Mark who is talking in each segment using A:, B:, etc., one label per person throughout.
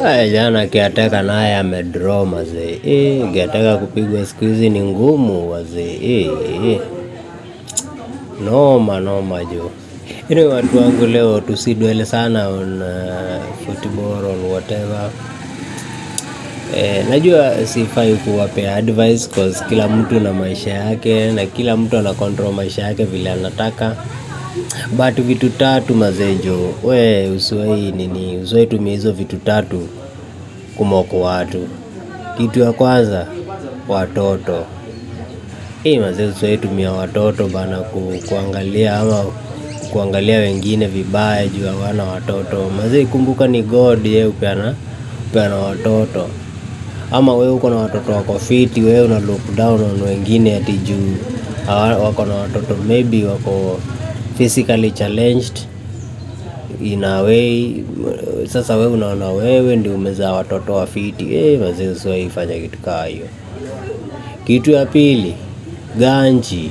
A: Jana Kiateka naye amedraw mazee. Kiateka kupigwa siku hizi ni ngumu wazee. Noma jo. Watu wangu leo tusidwele sana on football or whatever. Najua sifai kuwapea advice cause kila mtu na maisha yake na kila mtu ana control maisha yake vile anataka. But vitu tatu mazejo, usiwahi tumia hizo vitu tatu kumoko watu. Kitu ya kwanza, watoto. Mazee usiwahi tumia watoto bana kuangalia ama kuangalia wengine vibaya juu hawana watoto. Mazee kumbuka ni God hupeana watoto. Ama wewe uko na watoto wako fiti, wewe una look down on wengine ati juu wako na watoto maybe wako physically challenged in a way. Sasa wewe unaona wewe ndio umezaa watoto wa fiti. Mazee usiwahi fanya kitu kama hiyo. Kitu ya pili, ganji.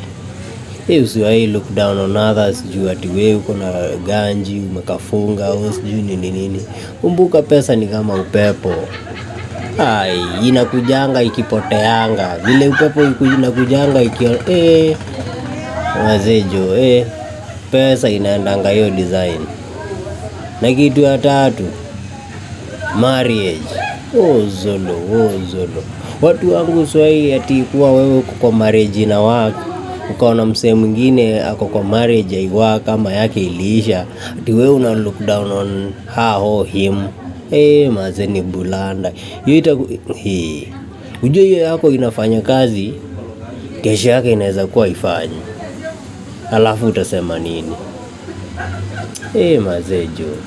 A: Usiwahi look down on others juu ati wewe uko na ganji umekafunga au sijui nini. Kumbuka pesa ni kama upepo. Inakujanga ikipoteanga. Vile upepo inakujanga mazejo, pesa inaendanga hiyo design. Na kitu ya tatu, marriage. Zolo. Watu wangu usiwahi ati kuwa wewe uko kwa marriage ina work, ukaona msee mwingine ako kwa marriage haiwork kama yake iliisha, ati wewe una look down on her or him. Mazee ni bulanda. Ujue hiyo yako inafanya kazi, kesho yake inaweza kuwa haifanyi. Alafu utasema nini? Mazejo.